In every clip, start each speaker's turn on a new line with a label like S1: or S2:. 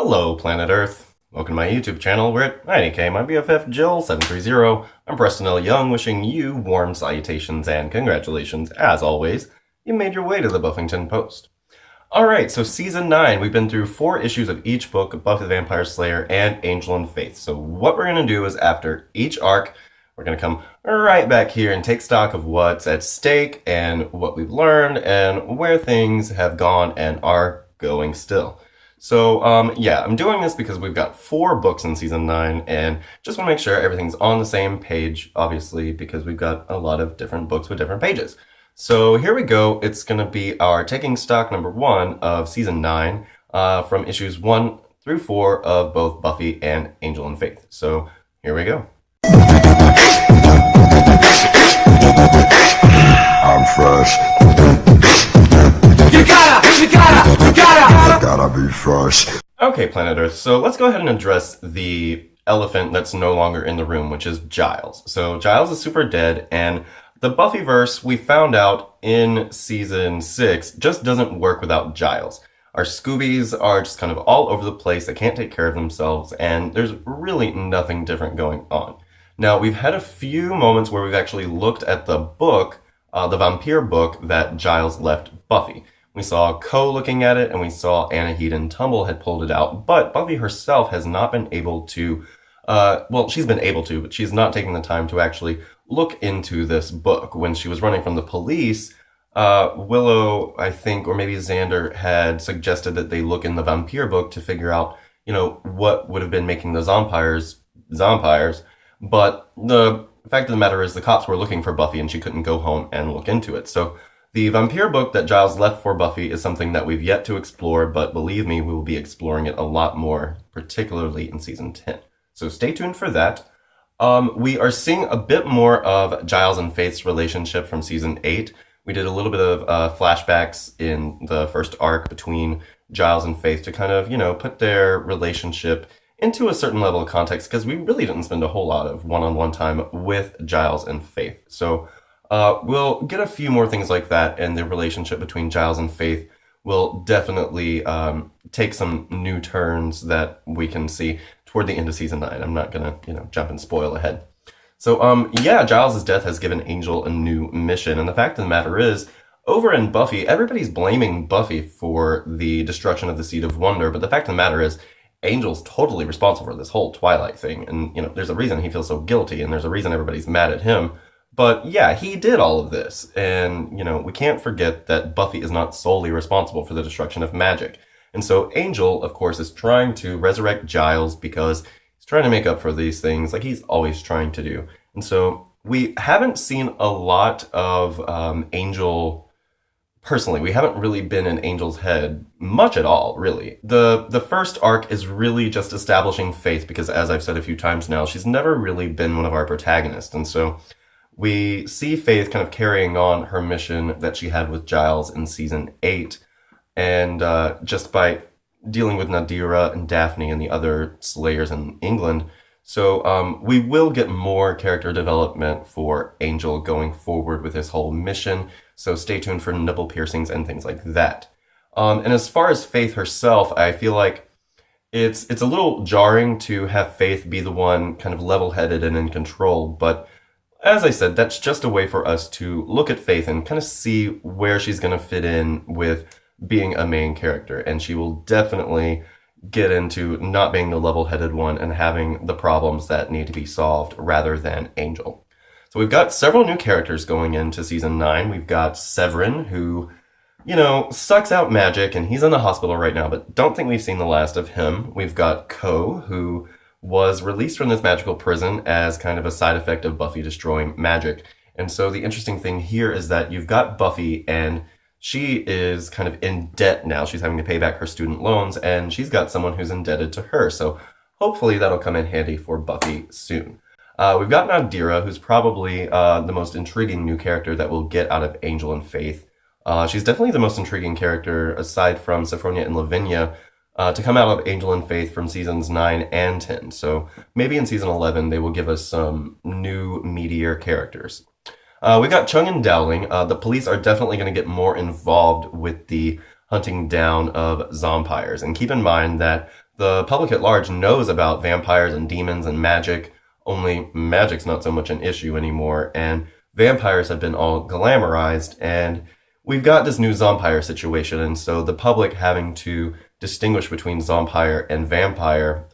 S1: Hello, planet Earth. Welcome to my YouTube channel. We're at IDK, my BFF Jill730. I'm Preston L. Young, wishing you warm salutations and congratulations. As always, you made your way to the Buffington Post. Alright, so Season 9, we've been through 4 issues of each book, Buffy the Vampire Slayer and Angel and Faith. So what we're going to do is after each arc, we're going to come right back here and take stock of what's at stake and what we've learned and where things have gone and are going still. So, I'm doing this because we've got 4 books in Season 9, and just want to make sure everything's on the same page, obviously, because we've got a lot of different books with different pages. So here we go. It's going to be our taking stock number 1 of Season 9, from issues 1 through 4 of both Buffy and Angel and Faith. So here we go.
S2: I'm fresh. You gotta be fresh.
S1: Okay, Planet Earth, so let's go ahead and address the elephant that's no longer in the room, which is Giles. So Giles is super dead, and the Buffyverse, we found out in Season 6, just doesn't work without Giles. Our Scoobies are just kind of all over the place, they can't take care of themselves, and there's really nothing different going on. Now, we've had a few moments where we've actually looked at the book, the vampire book that Giles left Buffy. We saw Ko looking at it, and we saw Anahid and Tumble had pulled it out, but Buffy herself has not been able to, she's been able to, but she's not taking the time to actually look into this book. When she was running from the police, Willow, I think, or maybe Xander had suggested that they look in the vampire book to figure out, what would have been making the zompires, but the fact of the matter is the cops were looking for Buffy and she couldn't go home and look into it. So the vampire book that Giles left for Buffy is something that we've yet to explore, but believe me, we will be exploring it a lot more, particularly in Season 10. So stay tuned for that. We are seeing a bit more of Giles and Faith's relationship from Season 8. We did a little bit of flashbacks in the first arc between Giles and Faith to kind of, put their relationship into a certain level of context, because we really didn't spend a whole lot of one-on-one time with Giles and Faith. So we'll get a few more things like that, and the relationship between Giles and Faith will definitely take some new turns that we can see toward the end of Season 9. I'm not gonna, jump and spoil ahead. So, Giles' death has given Angel a new mission, and the fact of the matter is, over in Buffy, everybody's blaming Buffy for the destruction of the Seed of Wonder, but the fact of the matter is, Angel's totally responsible for this whole Twilight thing, and, there's a reason he feels so guilty, and there's a reason everybody's mad at him. But yeah, he did all of this, and, we can't forget that Buffy is not solely responsible for the destruction of magic. And so Angel, of course, is trying to resurrect Giles because he's trying to make up for these things like he's always trying to do. And so we haven't seen a lot of Angel. Personally, we haven't really been in Angel's head much at all, really. The first arc is really just establishing Faith because, as I've said a few times now, she's never really been one of our protagonists. And so we see Faith kind of carrying on her mission that she had with Giles in Season 8, and just by dealing with Nadira and Daphne and the other Slayers in England. So we will get more character development for Angel going forward with his whole mission, so stay tuned for nipple piercings and things like that. And as far as Faith herself, I feel like it's a little jarring to have Faith be the one kind of level-headed and in control, but as I said, that's just a way for us to look at Faith and kind of see where she's going to fit in with being a main character, and she will definitely get into not being the level-headed one and having the problems that need to be solved rather than Angel. So we've got several new characters going into Season 9. We've got Severin, who, sucks out magic, and he's in the hospital right now, but don't think we've seen the last of him. We've got Ko, who was released from this magical prison as kind of a side effect of Buffy destroying magic. And so the interesting thing here is that you've got Buffy, and she is kind of in debt now. She's having to pay back her student loans, and she's got someone who's indebted to her. So hopefully that'll come in handy for Buffy soon. We've got Nadira, who's probably the most intriguing new character that we'll get out of Angel and Faith. She's definitely the most intriguing character, aside from Sophronia and Lavinia, to come out of Angel and Faith from Seasons 9 and 10. So maybe in Season 11 they will give us some new meatier characters. We got Chung and Dowling. The police are definitely going to get more involved with the hunting down of zompires. And keep in mind that the public at large knows about vampires and demons and magic, only magic's not so much an issue anymore, and vampires have been all glamorized, and we've got this new zombie situation, and so the public having to distinguish between zombie and vampire,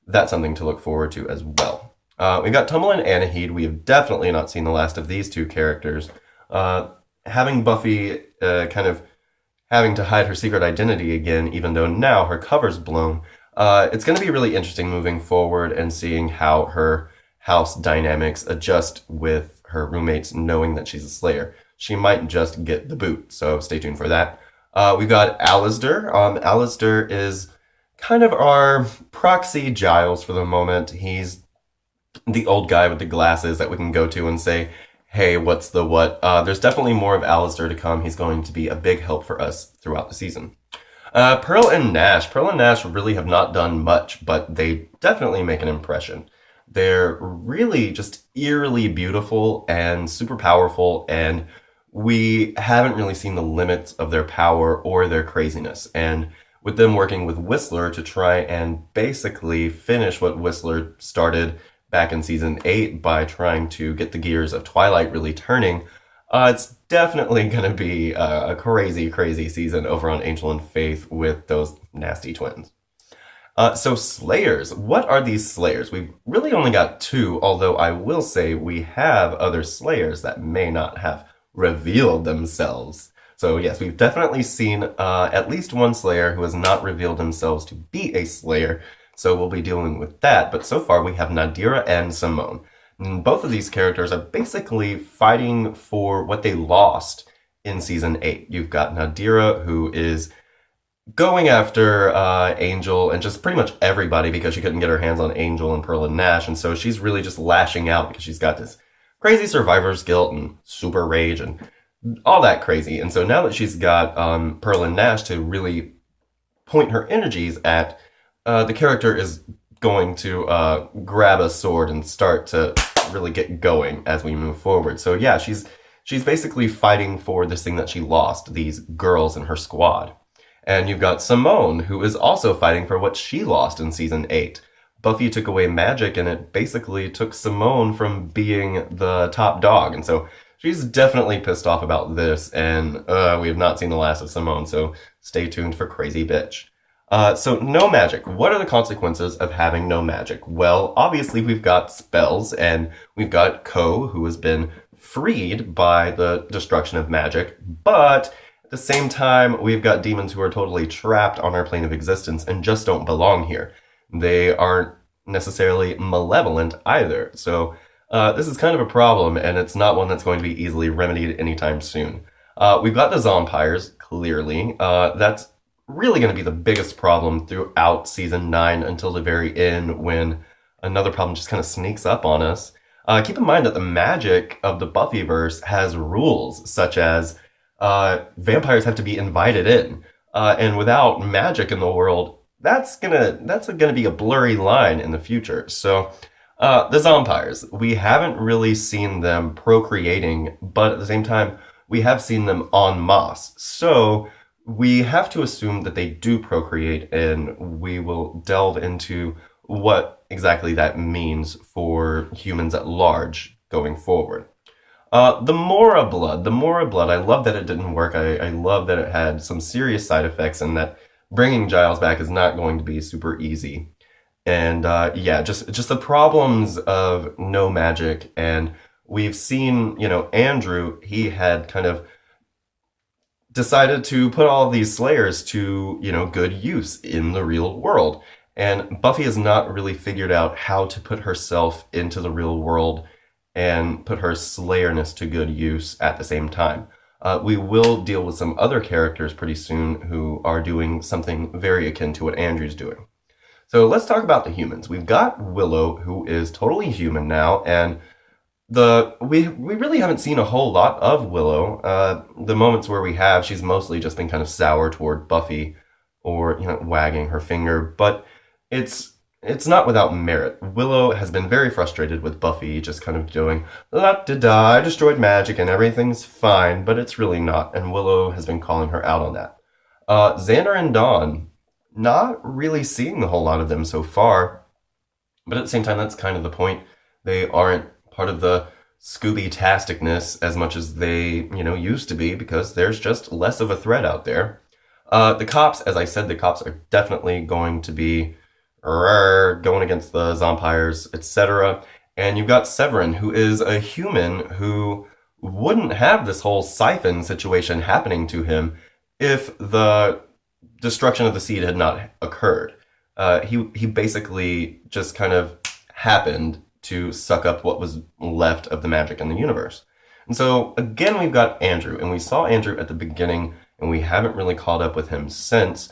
S1: that's something to look forward to as well. We've got Tumble and Anahid. We have definitely not seen the last of these two characters. Having Buffy kind of having to hide her secret identity again, even though now her cover's blown, it's going to be really interesting moving forward and seeing how her house dynamics adjust with her roommates knowing that she's a Slayer. She might just get the boot, so stay tuned for that. We've got Alasdair. Alasdair is kind of our proxy Giles for the moment. He's the old guy with the glasses that we can go to and say, hey, what's the what? There's definitely more of Alasdair to come. He's going to be a big help for us throughout the season. Pearl and Nash. Pearl and Nash really have not done much, but they definitely make an impression. They're really just eerily beautiful and super powerful, and we haven't really seen the limits of their power or their craziness. And with them working with Whistler to try and basically finish what Whistler started back in season 8 by trying to get the gears of Twilight really turning, it's definitely going to be a crazy, crazy season over on Angel and Faith with those nasty twins. So Slayers, what are these Slayers? We've really only got 2, although I will say we have other Slayers that may not have revealed themselves. So yes, we've definitely seen at least one Slayer who has not revealed themselves to be a Slayer, so we'll be dealing with that. But so far we have Nadira and Simone. And both of these characters are basically fighting for what they lost in season 8. You've got Nadira, who is going after Angel and just pretty much everybody because she couldn't get her hands on Angel and Pearl and Nash, and so she's really just lashing out because she's got this crazy survivor's guilt and super rage and all that crazy. And so now that she's got Pearl and Nash to really point her energies at, the character is going to grab a sword and start to really get going as we move forward. So yeah, she's basically fighting for this thing that she lost, these girls in her squad. And you've got Simone, who is also fighting for what she lost in season 8. Buffy took away magic, and it basically took Simone from being the top dog. And so she's definitely pissed off about this, and we have not seen the last of Simone, so stay tuned for Crazy Bitch. So no magic. What are the consequences of having no magic? Well, obviously we've got spells, and we've got Ko, who has been freed by the destruction of magic, but at the same time, we've got demons who are totally trapped on our plane of existence and just don't belong here. They aren't necessarily malevolent either. So this is kind of a problem, and it's not one that's going to be easily remedied anytime soon. We've got the zompires, clearly. That's really going to be the biggest problem throughout season 9 until the very end, when another problem just kind of sneaks up on us. Keep in mind that the magic of the Buffyverse has rules, such as vampires have to be invited in, and without magic in the world, that's gonna be a blurry line in the future. So the zompires, we haven't really seen them procreating, but at the same time, we have seen them en masse. So we have to assume that they do procreate, and we will delve into what exactly that means for humans at large going forward. The Mora blood, I love that it didn't work. I love that it had some serious side effects, and that bringing Giles back is not going to be super easy. And yeah, just the problems of no magic. And we've seen, Andrew, he had kind of decided to put all of these Slayers to, good use in the real world. And Buffy has not really figured out how to put herself into the real world and put her Slayerness to good use at the same time. We will deal with some other characters pretty soon who are doing something very akin to what Andrew's doing. So let's talk about the humans. We've got Willow, who is totally human now, and we really haven't seen a whole lot of Willow. The moments where we have, she's mostly just been kind of sour toward Buffy, or wagging her finger. But it's not without merit. Willow has been very frustrated with Buffy, just kind of doing la-da-da, I destroyed magic and everything's fine, but it's really not. And Willow has been calling her out on that. Xander and Dawn, not really seeing a whole lot of them so far. But at the same time, that's kind of the point. They aren't part of the Scooby-tasticness as much as they, used to be, because there's just less of a threat out there. The cops, as I said, the cops are definitely going to be going against the zompires, etc. And you've got Severin, who is a human who wouldn't have this whole siphon situation happening to him if the destruction of the seed had not occurred. He basically just kind of happened to suck up what was left of the magic in the universe. And so, again, we've got Andrew, and we saw Andrew at the beginning, and we haven't really caught up with him since,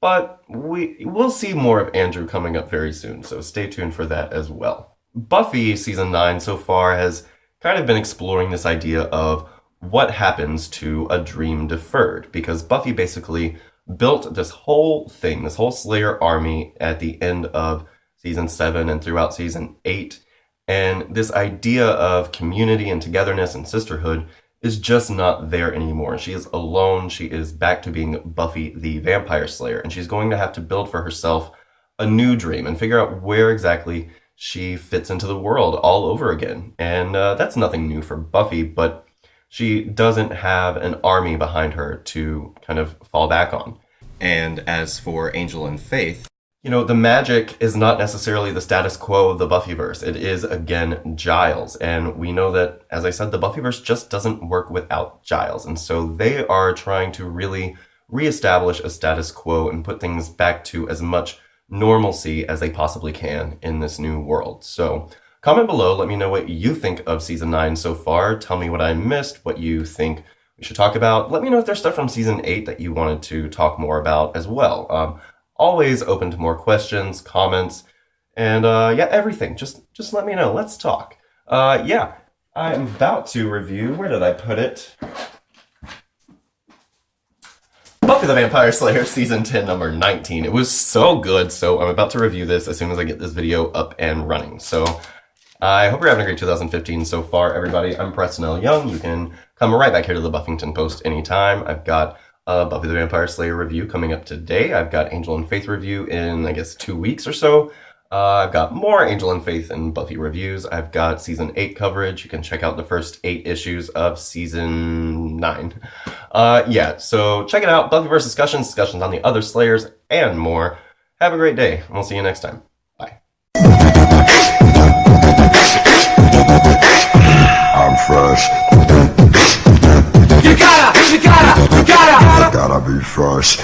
S1: but we'll see more of Andrew coming up very soon, so stay tuned for that as well. Buffy Season 9 so far has kind of been exploring this idea of what happens to a dream deferred, because Buffy basically built this whole thing, this whole Slayer army at the end of Season 7 and throughout Season 8, and this idea of community and togetherness and sisterhood is just not there anymore. She is alone. She is back to being Buffy the Vampire Slayer, and she's going to have to build for herself a new dream and figure out where exactly she fits into the world all over again. And that's nothing new for Buffy, but she doesn't have an army behind her to kind of fall back on. And as for Angel and Faith, the magic is not necessarily the status quo of the Buffyverse. It is, again, Giles. And we know that, as I said, the Buffyverse just doesn't work without Giles. And so they are trying to really reestablish a status quo and put things back to as much normalcy as they possibly can in this new world. So comment below, let me know what you think of Season 9 so far. Tell me what I missed, what you think we should talk about. Let me know if there's stuff from Season 8 that you wanted to talk more about as well. Always open to more questions, comments, and everything. Just let me know. Let's talk. I'm about to review, where did I put it? Buffy the Vampire Slayer Season 10, number 19. It was so good, so I'm about to review this as soon as I get this video up and running. So I hope you're having a great 2015 so far, everybody. I'm Preston L. Young. You can come right back here to the Buffington Post anytime. I've got Buffy the Vampire Slayer review coming up today. I've got Angel and Faith review in, 2 weeks or so. I've got more Angel and Faith and Buffy reviews. I've got Season 8 coverage. You can check out the first 8 issues of Season 9. So check it out. Buffyverse discussions on the other Slayers, and more. Have a great day, and we'll see you next time. Bye.
S2: I'm fresh.
S3: You gotta
S2: I gotta be fresh.